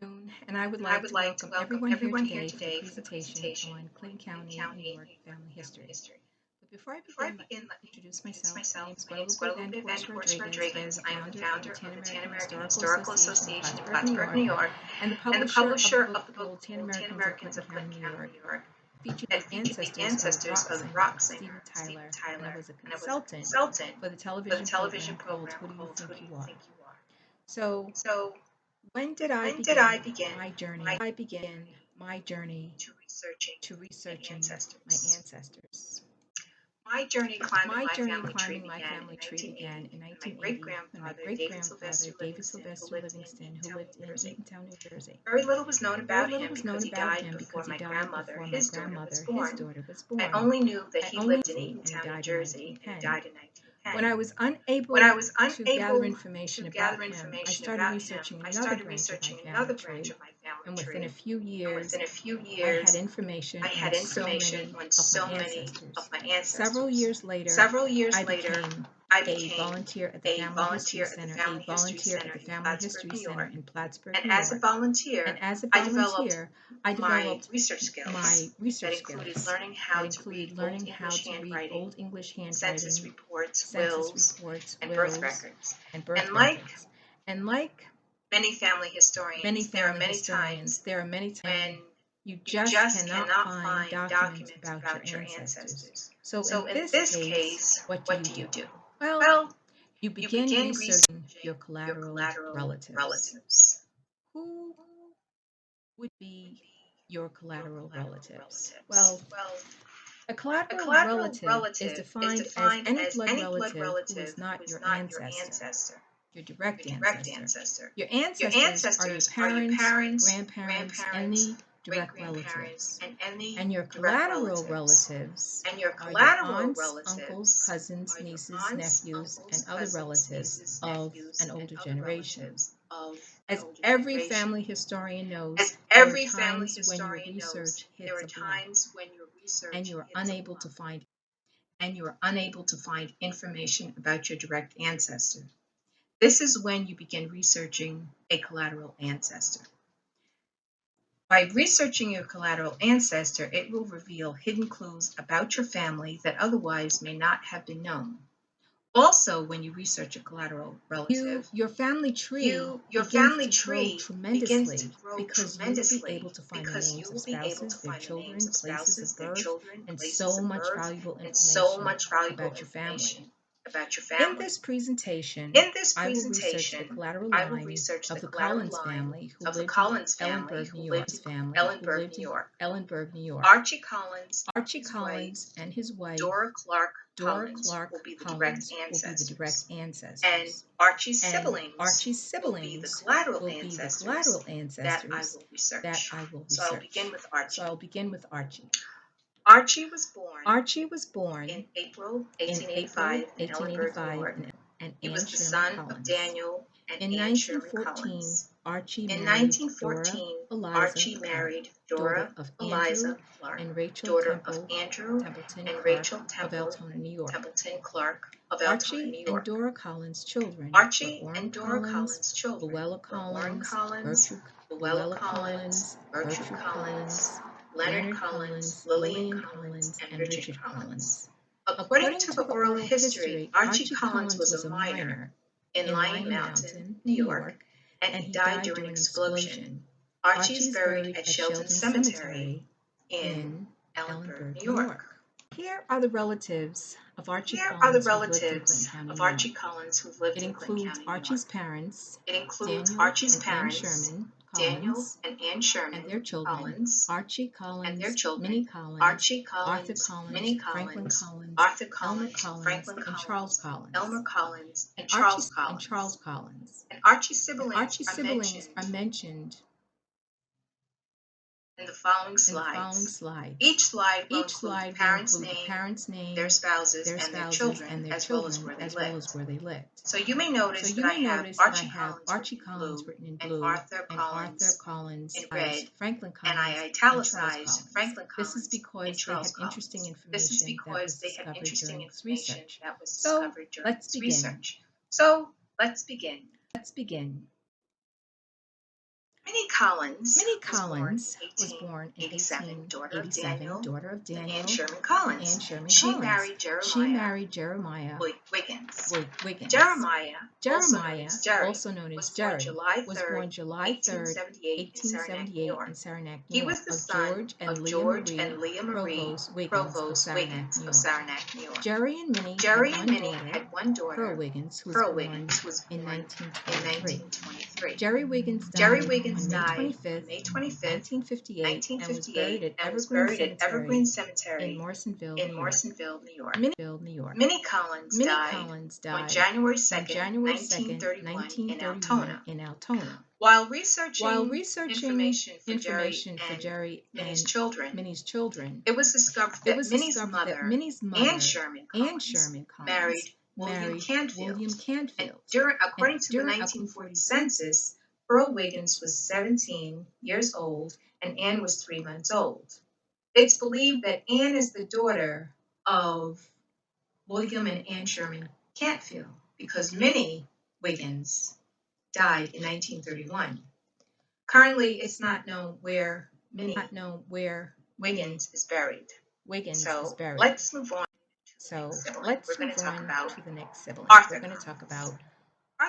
afternoon, and I would like to welcome everyone here today for the presentation on Clayton County, New York family history. But before I begin, let me introduce myself. My name is Guadalupe Van Horst Rodriguez. I am the founder of the Tan American Historical Association in Plattsburgh, New York, and the publisher of the book Tan Americans of Clinton County, New York, featuring the ancestors of the rocks and Stephen Tyler, and I was a consultant for the television program called Who Do You Think You Are? So, when did I begin my journey? I began my journey to researching my ancestors. My journey climbing my family tree began in 1980 when my great-grandfather, David Sylvester Livingston, who lived in Easthampton, New Jersey. Very little was known about him because he died before my grandmother, his daughter, was born. I only knew that he lived in Easthampton, New Jersey, and he died in 1910. When I was unable to gather information about him, I started researching another branch of my family tree, and within a few years, I had information on so many of my ancestors. Several years later, I became a volunteer at the Family History Center, in Plattsburgh, New York. And as a volunteer, I developed my research skills that included learning how to read Old English handwriting, census reports, wills, and birth records. And like many family historians, there are many times when you just cannot find documents about your ancestors. So in this case, what do you do? Well, you begin researching your collateral relatives. Who would be your collateral relatives? Well, a collateral relative is defined as any blood relative who is not your ancestor, your direct ancestor. Your ancestors are your parents, grandparents, any direct relatives. And your collateral relatives are your aunts, uncles, cousins, nieces, nephews, and other relatives of an older generation. As every family historian knows, there are times when your research hits a block and you are unable to find information about your direct ancestor. This is when you begin researching a collateral ancestor. By researching your collateral ancestor, it will reveal hidden clues about your family that otherwise may not have been known. Also, when you research a collateral relative, your family tree begins to grow tremendously because you will be able to find the names of spouses, their children, places of birth, and so much valuable information about your family. In this presentation, I will research the collateral line of the Collins family who lived in Ellenburg, New York. Archie Collins and his wife, Dora Clark Collins will be the direct ancestors. And Archie's siblings will be the collateral ancestors that I will research. So I'll begin with Archie. Archie was born in April 1885 in Ellenburg, New York. He was the son of Daniel and Anne Sherman Collins. In 1914, Archie married Dora Eliza Clark, daughter of Andrew and Rachel Templeton Clark of Elton, New York. And Dora Collins' children Archie and Dora Collins' children Luella Collins, Gertrude Collins, Leonard Collins, Lillian Collins, and Richard Collins. According to the oral history, Archie Collins was a miner in Lime Mountain, New York, and he died during an explosion. Archie is buried at Shelton Cemetery in Ellenburg, New York. Here are the relatives of Archie Collins who lived in Clinton County, New York. Archie's parents. It includes Archie's parents, Daniel and Anne Sherman, and their children, Collins, Archie Collins, and their children, Minnie Collins, Archie Collins, Arthur Collins, Minnie Collins, Arthur Collins, Collins, Franklin and Collins, Charles Collins, Elmer Collins, and Charles Collins. And Archie's siblings are mentioned in the following slides. Each slide will include the parents' name, their spouses, and their children, as well as where they lived. So you may notice that I have Archie Collins written in blue, and Arthur Collins in red, Franklin and Collins, I italicized Franklin Collins. This is because they had interesting information that was discovered during research. So let's begin. Let's begin. Minnie Collins was born in 1887, daughter of Daniel and Sherman and Collins. Anne Sherman She Collins. married She married Jeremiah Wiggins. Wiggins. Jeremiah, Jeremiah, also known as Jerry, was born July 3rd, 1878 in Saranac, New He York, was the of son George and of Leah George Marie and Leah Marie Provost Wiggins Provost of Wiggins Saranac, New of York. Saranac, New York. Jerry and Minnie Jerry had and Minnie one had one daughter, daughter, Pearl Wiggins, who was Pearl born Wiggins, was in born in 1923. 1923. Jerry Wiggins Jerry died Wiggins on May died 25th, on May 25th, 1958, and was buried 1958, at and was Evergreen buried at Cemetery Evergreen in Cemetery Morrisonville, in New York. Morrisonville, New York. New York. Minnie Collins died on January 2nd, 1931 in Altona. in Altona. While researching information for Jerry and Minnie's children, it was discovered that Minnie's mother, Anne Sherman Collins, married William Canfield. And according to the 1940 census, Pearl Wiggins was 17 years old and Anne was 3 months old. It's believed that Anne is the daughter of William and Anne Sherman Canfield because Minnie Wiggins died in 1931. Currently, it's not known where Minnie Wiggins is buried. So let's move on. Let's We're going move to talk on about to the next sibling. Arthur We're going to talk about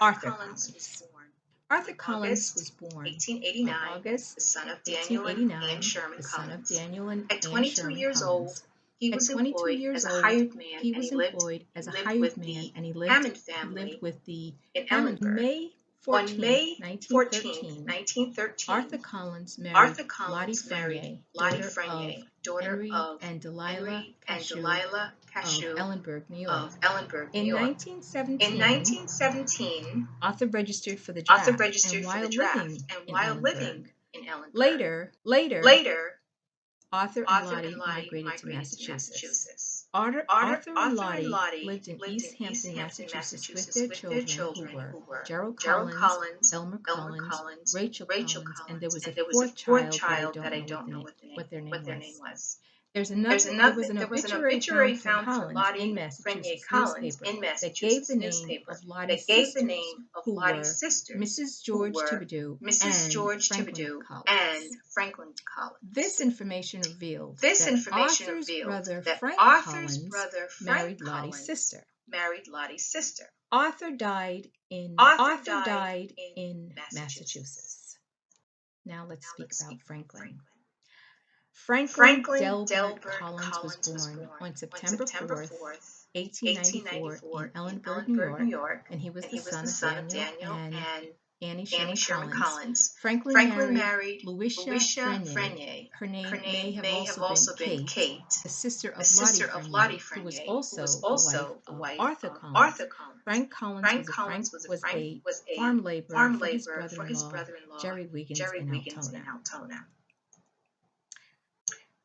Arthur Collins was born Arthur Collins was born 1889, on August the son of Daniel and 1889, Anne Sherman the son of Collins. Daniel and At Anne 22 Sherman years Collins. old, he was At 22 employed years as a old, hired man, he and was he lived employed as a with hired the man, and he Hammond lived family with the in Hammond. Ellenburg. May On 14, May 1913, 1913, Arthur Collins married Lottie married Frenier, Frenier, daughter Emery of and Delilah Emery and Cashew Delilah of Cashew Ellenburg, New York. of Ellenburg, New In York. 1917, In 1917, Arthur registered for the draft, Arthur registered and for while the draft, living and in while Ellenburg. living in Ellenburg. Later, Arthur and Arthur Lottie and Lottie migrated to migrated to Massachusetts. Massachusetts. Arthur and Lottie lived in lived in Easthampton, Easthampton, Massachusetts, with Massachusetts their with children, who were Gerald Gerald Collins, Collins, Elmer Elmer Collins, Collins, Rachel Rachel Collins, and Collins, there was a and there was a fourth fourth child child that I that I don't know what their name was. There was an There was an obituary obituary found for found for Collins Lottie in Frenier Massachusetts Collins newspaper in that gave the Massachusetts name newspaper of Lottie's that gave the sisters, name of who Lottie's were sisters, Mrs. who George were Thibodeau Mrs. and George Franklin Thibodeau Collins. and Franklin Collins. This information revealed This that information Arthur's revealed brother that Frank Arthur's Collins brother married Frank Lottie's Collins sister. married Lottie's sister. Arthur died in Massachusetts. Massachusetts. Now let's speak about Franklin. Franklin Delbert Delbert Collins was born on September 4th, 1894 1894 in Ellenburg, New York, and he was the son of Daniel and Annie Sherman Collins. Franklin married Louisa Frenier. Her name may have also been Kate, the sister of Lottie Frenier, who was also the wife of Arthur Collins. Frank Collins was a farm laborer for his brother-in-law, Jerry Wiggins in Altona.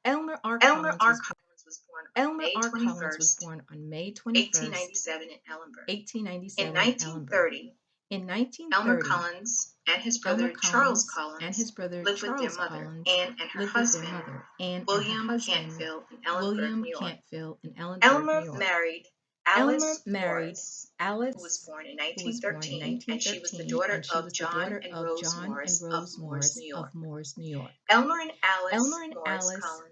Elmer R. Collins was born on May 21st, 1897 in Ellenburg. 1897 In 1930, In 1930, Elmer Collins and his brother Charles Collins lived with their mother, Anne and her husband, William Canfield in Ellenburg, New York. Elmer married Alice Morris, who was born in 1913, and she was the daughter of John and Rose Morris of Moores, New York. Elmer and Alice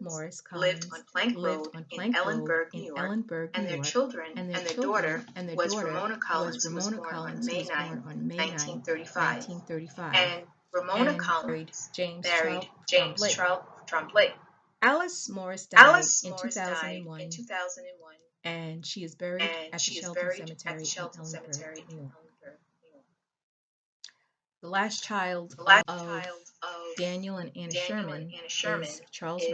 Morris Collins lived on Plank Road in Ellenburg, New York, and their children and their daughter was Ramona Collins, who was born on May 9, 1935. And Ramona Collins married James Tremblay. Alice Morris died in died 2001, in 2001, and she is buried and at she the is Shelton buried Cemetery at the Shelton in Ellenburg, Cemetery New in York. Ellenburg, New York. The last child The last of child of Daniel and Anna Sherman Sherman is Charles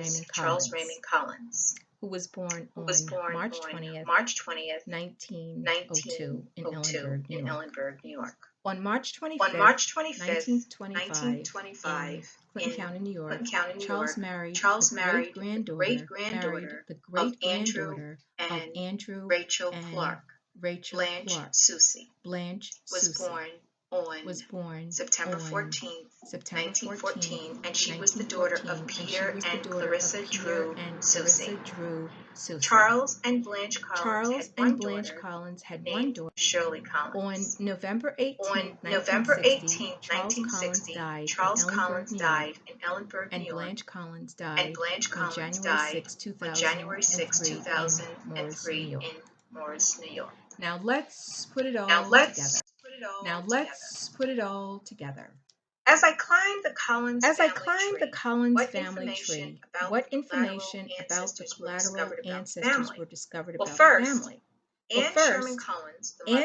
Raymond Collins, who was born on on March 20th, March 20th, 1902 in 1902 Ellenburg, New in York. Ellenburg, New York. On March 25th, On March 25th, 1925, in Clinton County, New York, Charles married the the great-granddaughter of Andrew Rachel Clark. Blanche Blanche Susie was born on September 14th, 1914, and she was the daughter of Peter and Clarissa Drew Sucey. Charles and Blanche Collins had one daughter named Shirley Collins. On November 18, On November 18, 1960, 1960, Charles Collins died in Ellenburg, and New York, Blanche Collins and died Blanche on Collins January died 6, on January 6, 2003 2003 in Morrison, New York. Now let's put it all Now together. let's put it all Now together. let's put it all together. As I climbed the Collins family tree, what information about the collateral ancestors were discovered Well, about first, the family? Anne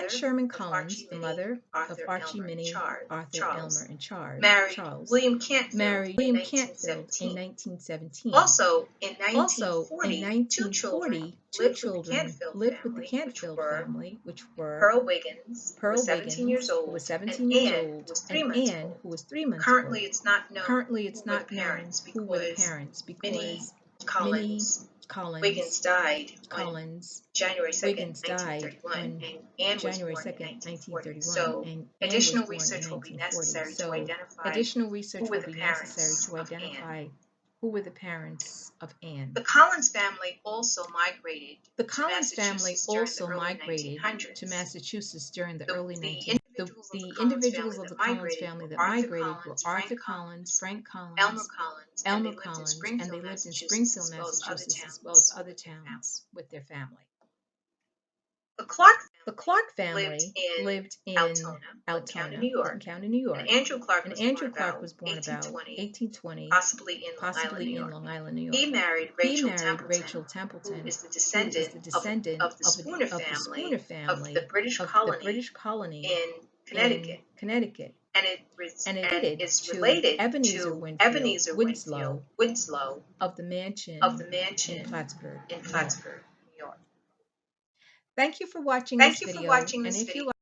Sherman Collins, the mother of Archie, Minnie, Arthur, Charles, Elmer, and Charles, married William Cantfield in 1917. Also, in Also, 1940, two children lived with the Cantfield family, which were Pearl Wiggins, who was 17 years old, and Anne, who was 3 months old. Currently, it's not known who were the parents because Minnie Wiggins died on January 2nd, 1931, and Anne was born in 1940. So, additional research will be necessary to identify who were the parents of Anne. Who were the parents of Anne. The Collins family also migrated The Collins to family also migrated to Massachusetts during the early 1900s. The individuals of the Collins family that migrated were Arthur Collins, Frank Collins, Elmer Collins, Collins, and they lived in Springfield, Massachusetts, as well as other towns with their family. The Clark The Clark family lived in Altona, County, New York. New York. And Andrew Clark was born about 1820, possibly in Long Island, New York. He married Rachel Templeton, who is the descendant of the Spooner family of the British colony in Connecticut. And it is related to Ebenezer Winslow of the mansion in Plattsburgh, New York. Thank you for watching Thank this you for video. watching And this if you video.